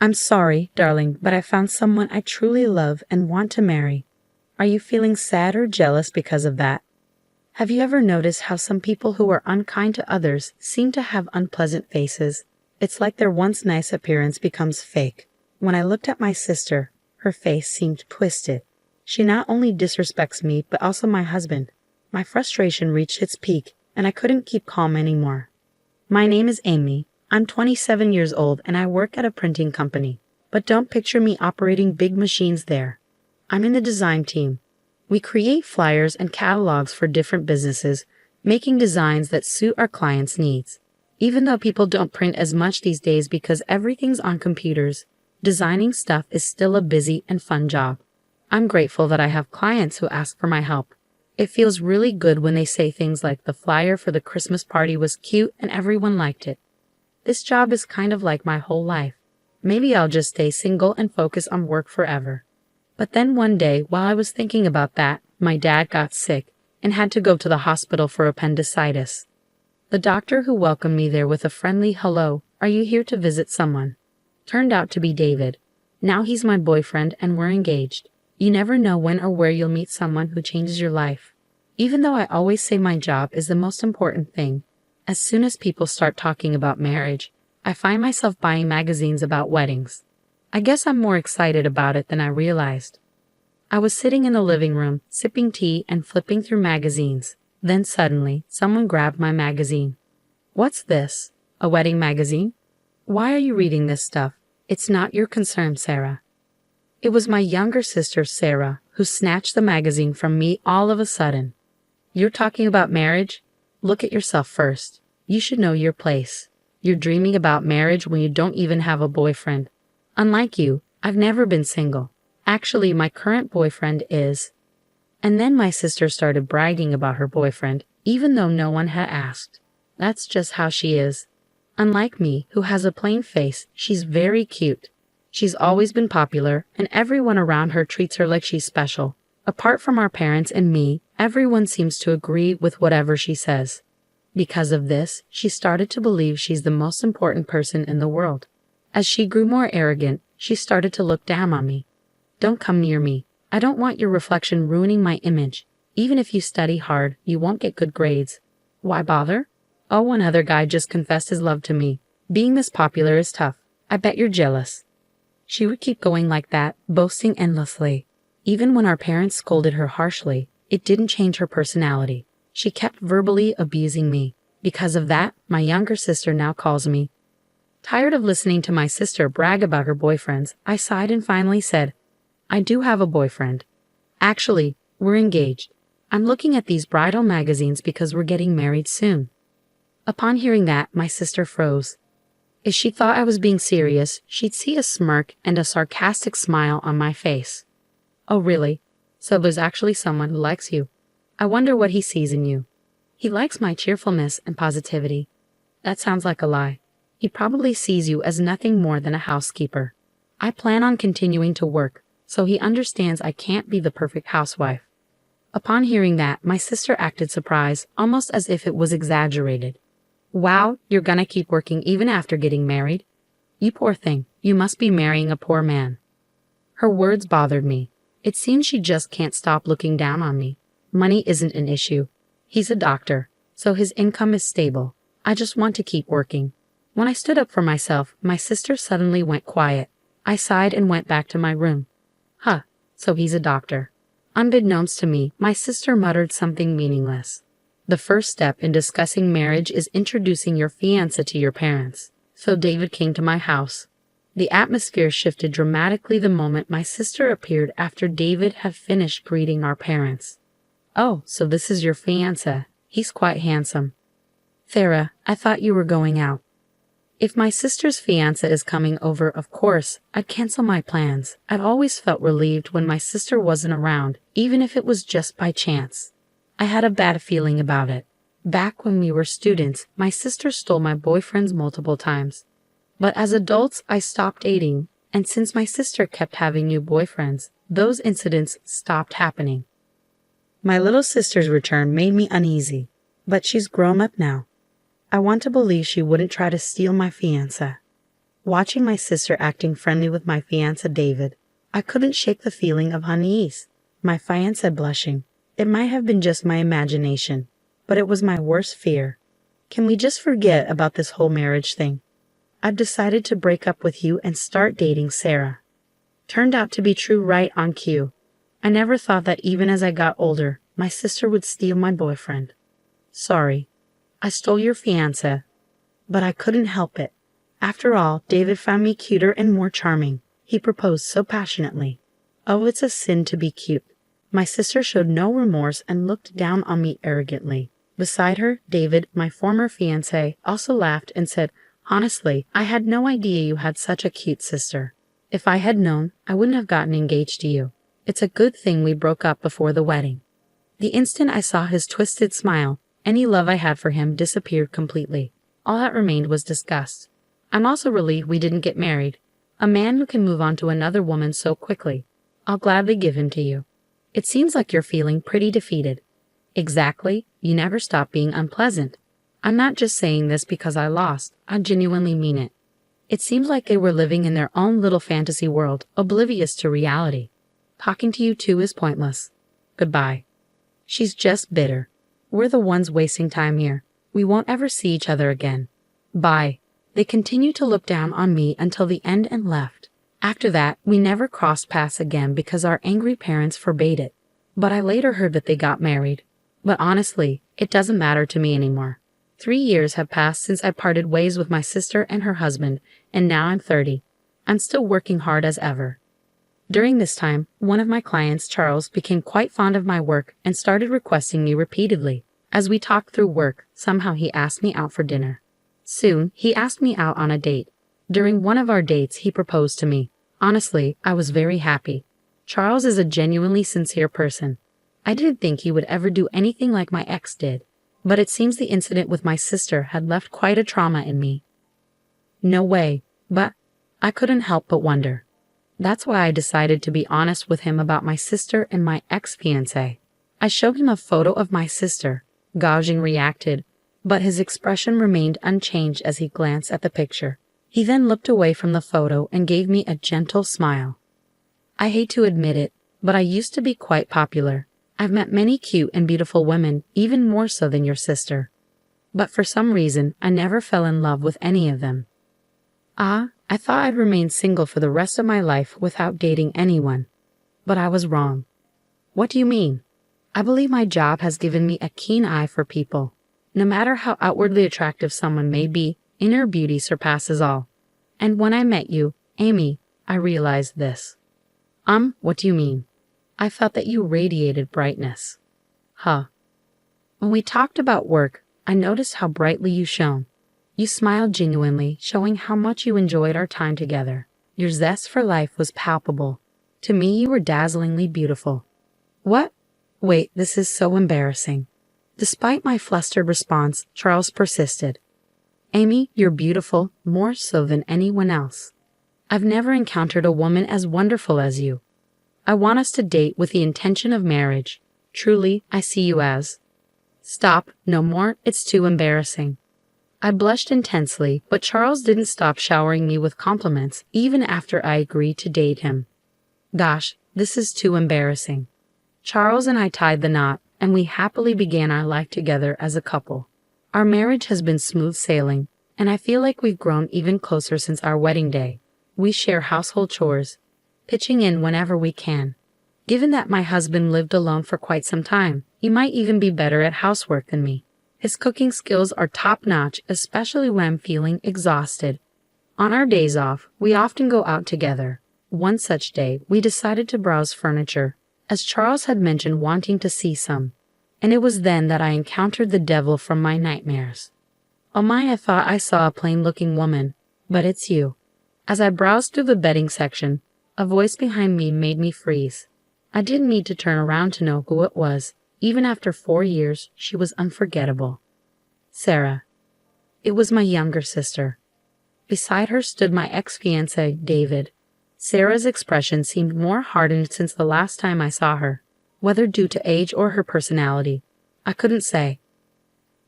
I'm sorry, darling, but I found someone I truly love and want to marry. Are you feeling sad or jealous because of that? Have you ever noticed how some people who are unkind to others seem to have unpleasant faces? It's like their once nice appearance becomes fake. When I looked at my sister, her face seemed twisted. She not only disrespects me, but also my husband. My frustration reached its peak, and I couldn't keep calm anymore. My name is Amy. I'm 27 years old and I work at a printing company. But don't picture me operating big machines there. I'm in the design team. We create flyers and catalogs for different businesses, making designs that suit our clients' needs. Even though people don't print as much these days because everything's on computers, designing stuff is still a busy and fun job. I'm grateful that I have clients who ask for my help. It feels really good when they say things like the flyer for the Christmas party was cute and everyone liked it. This job is kind of like my whole life. Maybe I'll just stay single and focus on work forever. But then one day, while I was thinking about that, my dad got sick and had to go to the hospital for appendicitis. The doctor who welcomed me there with a friendly "Hello, are you here to visit someone?" turned out to be David. Now he's my boyfriend and we're engaged. You never know when or where you'll meet someone who changes your life. Even though I always say my job is the most important thing, as soon as people start talking about marriage, I find myself buying magazines about weddings. I guess I'm more excited about it than I realized. I was sitting in the living room, sipping tea and flipping through magazines. Then suddenly, someone grabbed my magazine. "What's this? A wedding magazine? Why are you reading this stuff? It's not your concern, Sarah." It was my younger sister, Sarah, who snatched the magazine from me all of a sudden. "You're talking about marriage? Look at yourself first. You should know your place. You're dreaming about marriage when you don't even have a boyfriend. Unlike you, I've never been single. Actually, my current boyfriend is." And then my sister started bragging about her boyfriend, even though no one had asked. That's just how she is. Unlike me, who has a plain face, she's very cute. She's always been popular, and everyone around her treats her like she's special. Apart from our parents and me, everyone seems to agree with whatever she says. Because of this, she started to believe she's the most important person in the world. As she grew more arrogant, she started to look down on me. "Don't come near me. I don't want your reflection ruining my image. Even if you study hard, you won't get good grades. Why bother? Oh, one other guy just confessed his love to me. Being this popular is tough. I bet you're jealous." She would keep going like that, boasting endlessly. Even when our parents scolded her harshly, it didn't change her personality. She kept verbally abusing me. Because of that, my younger sister now calls me. Tired of listening to my sister brag about her boyfriends, I sighed and finally said, "I do have a boyfriend. Actually, we're engaged. I'm looking at these bridal magazines because we're getting married soon." Upon hearing that, my sister froze. If she thought I was being serious, she'd see a smirk and a sarcastic smile on my face. "Oh really? So there's actually someone who likes you. I wonder what he sees in you." "He likes my cheerfulness and positivity." "That sounds like a lie. He probably sees you as nothing more than a housekeeper. I plan on continuing to work, so he understands I can't be the perfect housewife." Upon hearing that, my sister acted surprised, almost as if it was exaggerated. "Wow, you're gonna keep working even after getting married? You poor thing, you must be marrying a poor man." Her words bothered me. It seems she just can't stop looking down on me. Money isn't an issue. He's a doctor, so his income is stable. I just want to keep working. When I stood up for myself, my sister suddenly went quiet. I sighed and went back to my room. "Huh, so he's a doctor." Unbeknownst to me, my sister muttered something meaningless. The first step in discussing marriage is introducing your fiancé to your parents. So David came to my house. The atmosphere shifted dramatically the moment my sister appeared after David had finished greeting our parents. "Oh, so this is your fiancé. He's quite handsome." "Sarah, I thought you were going out." If my sister's fiancé is coming over, of course, I'd cancel my plans. I'd always felt relieved when my sister wasn't around, even if it was just by chance. I had a bad feeling about it. Back when we were students, my sister stole my boyfriends multiple times. But as adults, I stopped dating, and since my sister kept having new boyfriends, those incidents stopped happening. My little sister's return made me uneasy, but she's grown up now. I want to believe she wouldn't try to steal my fiancé. Watching my sister acting friendly with my fiancé David, I couldn't shake the feeling of unease. My fiancé blushing. It might have been just my imagination, but it was my worst fear. Can we just forget about this whole marriage thing? I've decided to break up with you and start dating Sarah. Turned out to be true right on cue. I never thought that even as I got older, my sister would steal my boyfriend. Sorry, I stole your fiancé, but I couldn't help it. After all, David found me cuter and more charming. He proposed so passionately. Oh, it's a sin to be cute. My sister showed no remorse and looked down on me arrogantly. Beside her, David, my former fiancé, also laughed and said, "Honestly, I had no idea you had such a cute sister. If I had known, I wouldn't have gotten engaged to you. It's a good thing we broke up before the wedding." The instant I saw his twisted smile, any love I had for him disappeared completely. All that remained was disgust. I'm also relieved we didn't get married. A man who can move on to another woman so quickly. I'll gladly give him to you. It seems like you're feeling pretty defeated. Exactly, you never stop being unpleasant. I'm not just saying this because I lost, I genuinely mean it. It seems like they were living in their own little fantasy world, oblivious to reality. Talking to you two is pointless. Goodbye. She's just bitter. We're the ones wasting time here. We won't ever see each other again. Bye. They continued to look down on me until the end and left. After that, we never crossed paths again because our angry parents forbade it. But I later heard that they got married. But honestly, it doesn't matter to me anymore. 3 years have passed since I parted ways with my sister and her husband, and now I'm 30. I'm still working hard as ever. During this time, one of my clients, Charles, became quite fond of my work and started requesting me repeatedly. As we talked through work, somehow he asked me out for dinner. Soon, he asked me out on a date. During one of our dates, he proposed to me. Honestly, I was very happy. Charles is a genuinely sincere person. I didn't think he would ever do anything like my ex did, but it seems the incident with my sister had left quite a trauma in me. No way, but I couldn't help but wonder. That's why I decided to be honest with him about my sister and my ex-fiancé. I showed him a photo of my sister. Gauging reacted, but his expression remained unchanged as he glanced at the picture. He then looked away from the photo and gave me a gentle smile. I hate to admit it, but I used to be quite popular. I've met many cute and beautiful women, even more so than your sister. But for some reason, I never fell in love with any of them. I thought I'd remain single for the rest of my life without dating anyone. But I was wrong. What do you mean? I believe my job has given me a keen eye for people. No matter how outwardly attractive someone may be, inner beauty surpasses all. And when I met you, Amy, I realized this. What do you mean? I felt that you radiated brightness. When we talked about work, I noticed how brightly you shone. You smiled genuinely, showing how much you enjoyed our time together. Your zest for life was palpable. To me, you were dazzlingly beautiful. What? Wait, this is so embarrassing. Despite my flustered response, Charles persisted. Amy, you're beautiful, more so than anyone else. I've never encountered a woman as wonderful as you. I want us to date with the intention of marriage. Truly, I see you as. Stop, no more, it's too embarrassing. I blushed intensely, but Charles didn't stop showering me with compliments even after I agreed to date him. Gosh, this is too embarrassing. Charles and I tied the knot, and we happily began our life together as a couple. Our marriage has been smooth sailing, and I feel like we've grown even closer since our wedding day. We share household chores, pitching in whenever we can. Given that my husband lived alone for quite some time, he might even be better at housework than me. His cooking skills are top-notch, especially when I'm feeling exhausted. On our days off, we often go out together. One such day, we decided to browse furniture, as Charles had mentioned wanting to see some. And it was then that I encountered the devil from my nightmares. Oh my, I thought I saw a plain-looking woman, but it's you. As I browsed through the bedding section, a voice behind me made me freeze. I didn't need to turn around to know who it was. Even after 4 years, she was unforgettable. Sarah. It was my younger sister. Beside her stood my ex-fiancé, David. Sarah's expression seemed more hardened since the last time I saw her, whether due to age or her personality. I couldn't say.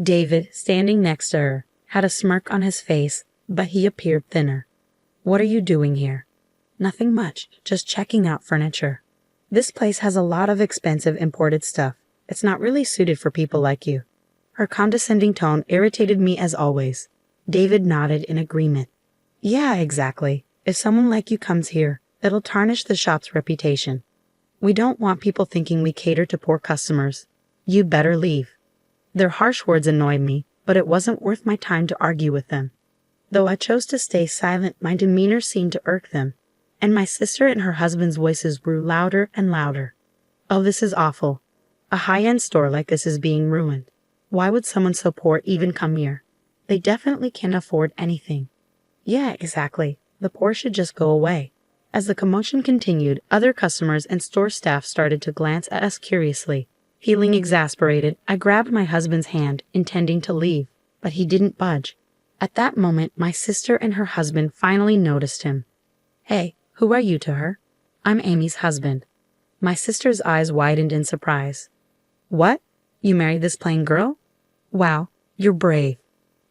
David, standing next to her, had a smirk on his face, but he appeared thinner. What are you doing here? Nothing much, just checking out furniture. This place has a lot of expensive imported stuff. It's not really suited for people like you. Her condescending tone irritated me as always. David nodded in agreement. Yeah, exactly. If someone like you comes here, it'll tarnish the shop's reputation. We don't want people thinking we cater to poor customers. You'd better leave. Their harsh words annoyed me, but it wasn't worth my time to argue with them. Though I chose to stay silent, my demeanor seemed to irk them, and my sister and her husband's voices grew louder and louder. Oh, this is awful. A high-end store like this is being ruined. Why would someone so poor even come here? They definitely can't afford anything. Yeah, exactly. The poor should just go away. As the commotion continued, other customers and store staff started to glance at us curiously. Feeling exasperated, I grabbed my husband's hand, intending to leave, but he didn't budge. At that moment, my sister and her husband finally noticed him. Hey, who are you to her? I'm Amy's husband. My sister's eyes widened in surprise. What? You married this plain girl? Wow, you're brave.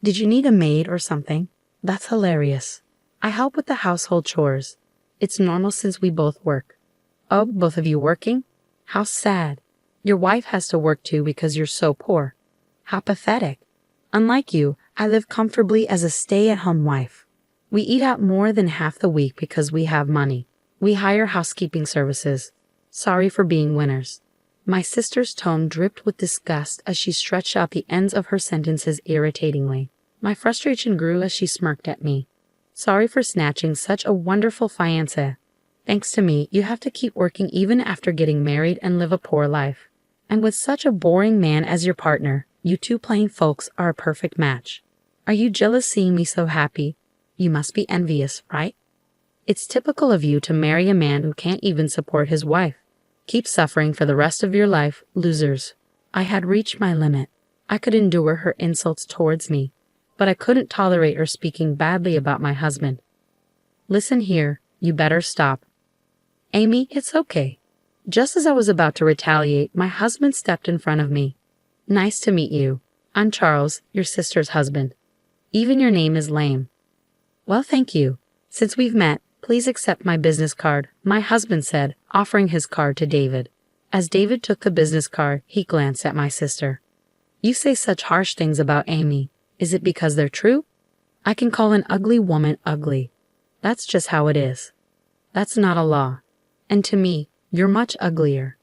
Did you need a maid or something? That's hilarious. I help with the household chores. It's normal since we both work. Oh, both of you working? How sad. Your wife has to work too because you're so poor. How pathetic. Unlike you, I live comfortably as a stay-at-home wife. We eat out more than half the week because we have money. We hire housekeeping services. Sorry for being winners. My sister's tone dripped with disgust as she stretched out the ends of her sentences irritatingly. My frustration grew as she smirked at me. Sorry for snatching such a wonderful fiancé. Thanks to me, you have to keep working even after getting married and live a poor life. And with such a boring man as your partner, you two plain folks are a perfect match. Are you jealous seeing me so happy? You must be envious, right? It's typical of you to marry a man who can't even support his wife. Keep suffering for the rest of your life, losers. I had reached my limit. I could endure her insults towards me, but I couldn't tolerate her speaking badly about my husband. Listen here, you better stop. Amy, it's okay. Just as I was about to retaliate, my husband stepped in front of me. Nice to meet you. I'm Charles, your sister's husband. Even your name is lame. Well, thank you. Since we've met, please accept my business card, my husband said, offering his card to David. As David took the business card, he glanced at my sister. You say such harsh things about Amy. Is it because they're true? I can call an ugly woman ugly. That's just how it is. That's not a law. And to me, you're much uglier.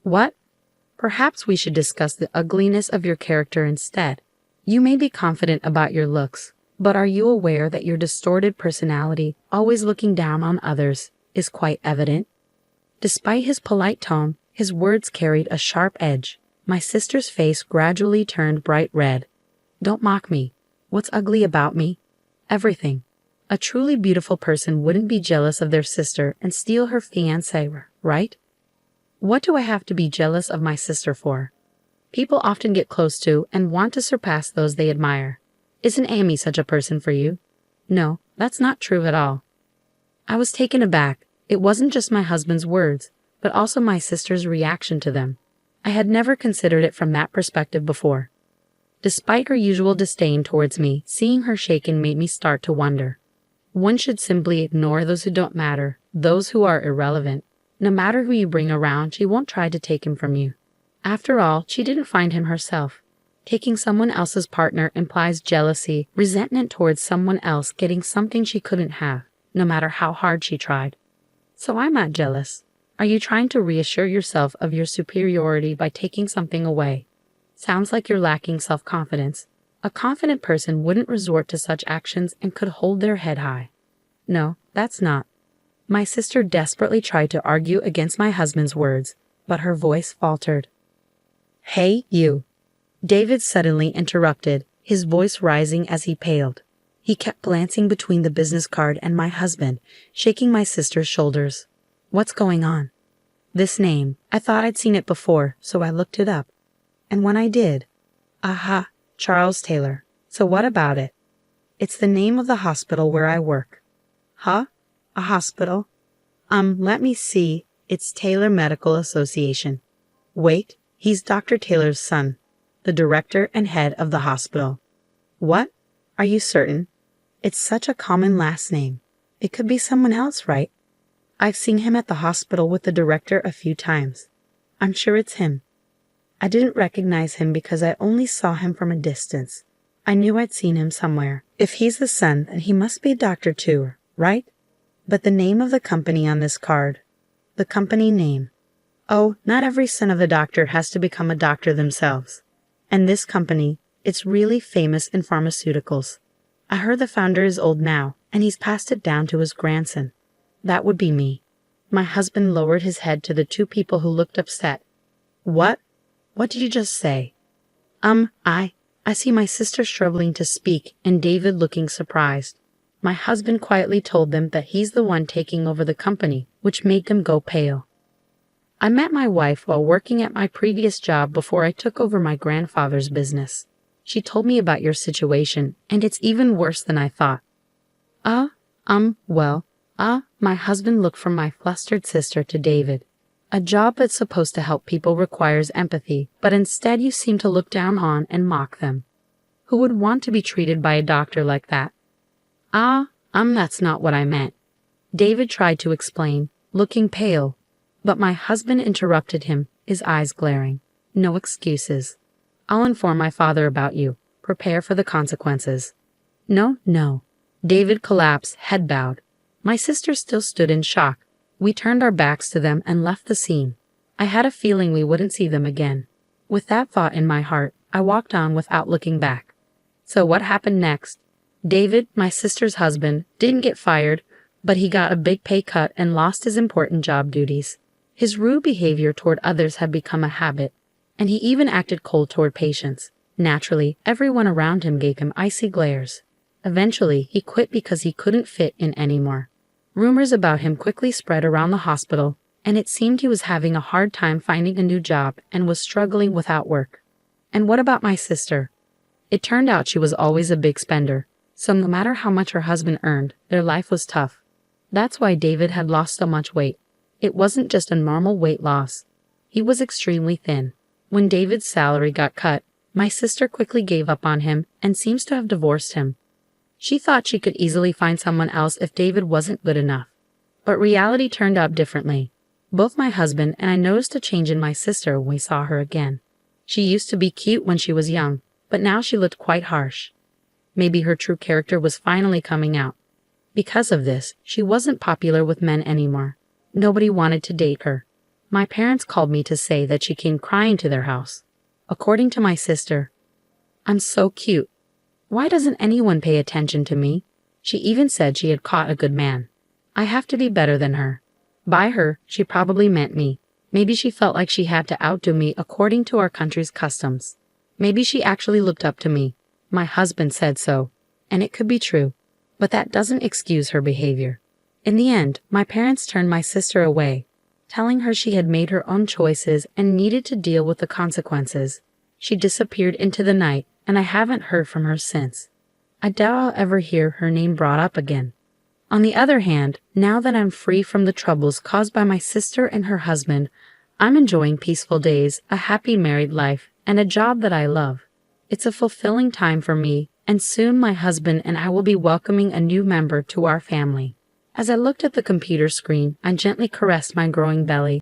What? Perhaps we should discuss the ugliness of your character instead. You may be confident about your looks, but are you aware that your distorted personality, always looking down on others, is quite evident? Despite his polite tone, his words carried a sharp edge. My sister's face gradually turned bright red. Don't mock me. What's ugly about me? Everything. A truly beautiful person wouldn't be jealous of their sister and steal her fiancé, right? What do I have to be jealous of my sister for? People often get close to and want to surpass those they admire. Isn't Amy such a person for you? No, that's not true at all. I was taken aback. It wasn't just my husband's words, but also my sister's reaction to them. I had never considered it from that perspective before. Despite her usual disdain towards me, seeing her shaken made me start to wonder. One should simply ignore those who don't matter, those who are irrelevant. No matter who you bring around, she won't try to take him from you. After all, she didn't find him herself. Taking someone else's partner implies jealousy, resentment towards someone else getting something she couldn't have, no matter how hard she tried. So I'm not jealous. Are you trying to reassure yourself of your superiority by taking something away? Sounds like you're lacking self-confidence. A confident person wouldn't resort to such actions and could hold their head high. No, that's not. My sister desperately tried to argue against my husband's words, but her voice faltered. Hey, you. David suddenly interrupted, his voice rising as he paled. He kept glancing between the business card and my husband, shaking my sister's shoulders. What's going on? This name. I thought I'd seen it before, so I looked it up. And when I did, aha, Charles Taylor. So what about it? It's the name of the hospital where I work. Huh? A hospital? Let me see. It's Taylor Medical Association. Wait, he's Dr. Taylor's son, the director and head of the hospital. What? Are you certain? It's such a common last name. It could be someone else, right? I've seen him at the hospital with the director a few times. I'm sure it's him. I didn't recognize him because I only saw him from a distance. I knew I'd seen him somewhere. If he's the son, then he must be a doctor too, right? But the name of the company on this card. The company name. Oh, not every son of a doctor has to become a doctor themselves. And this company, it's really famous in pharmaceuticals. I heard the founder is old now, and he's passed it down to his grandson. That would be me. My husband lowered his head to the two people who looked upset. What? What did you just say? I see my sister struggling to speak and David looking surprised. My husband quietly told them that he's the one taking over the company, which made them go pale. I met my wife while working at my previous job before I took over my grandfather's business. She told me about your situation, and it's even worse than I thought. My husband looked from my flustered sister to David. A job that's supposed to help people requires empathy, but instead you seem to look down on and mock them. Who would want to be treated by a doctor like that? That's not what I meant. David tried to explain, looking pale, but my husband interrupted him, his eyes glaring. No excuses. I'll inform my father about you. Prepare for the consequences. No. David collapsed, head bowed. My sister still stood in shock. We turned our backs to them and left the scene. I had a feeling we wouldn't see them again. With that thought in my heart, I walked on without looking back. So what happened next? David, my sister's husband, didn't get fired, but he got a big pay cut and lost his important job duties. His rude behavior toward others had become a habit, and he even acted cold toward patients. Naturally, everyone around him gave him icy glares. Eventually, he quit because he couldn't fit in anymore. Rumors about him quickly spread around the hospital, and it seemed he was having a hard time finding a new job and was struggling without work. And what about my sister? It turned out she was always a big spender, so no matter how much her husband earned, their life was tough. That's why David had lost so much weight. It wasn't just a normal weight loss. He was extremely thin. When David's salary got cut, my sister quickly gave up on him and seems to have divorced him. She thought she could easily find someone else if David wasn't good enough. But reality turned out differently. Both my husband and I noticed a change in my sister when we saw her again. She used to be cute when she was young, but now she looked quite harsh. Maybe her true character was finally coming out. Because of this, she wasn't popular with men anymore. Nobody wanted to date her. My parents called me to say that she came crying to their house. According to my sister, I'm so cute. Why doesn't anyone pay attention to me? She even said she had caught a good man. I have to be better than her. By her, she probably meant me. Maybe she felt like she had to outdo me according to our country's customs. Maybe she actually looked up to me. My husband said so, and it could be true, but that doesn't excuse her behavior. In the end, my parents turned my sister away, telling her she had made her own choices and needed to deal with the consequences. She disappeared into the night, and I haven't heard from her since. I doubt I'll ever hear her name brought up again. On the other hand, now that I'm free from the troubles caused by my sister and her husband, I'm enjoying peaceful days, a happy married life, and a job that I love. It's a fulfilling time for me, and soon my husband and I will be welcoming a new member to our family. As I looked at the computer screen, I gently caressed my growing belly,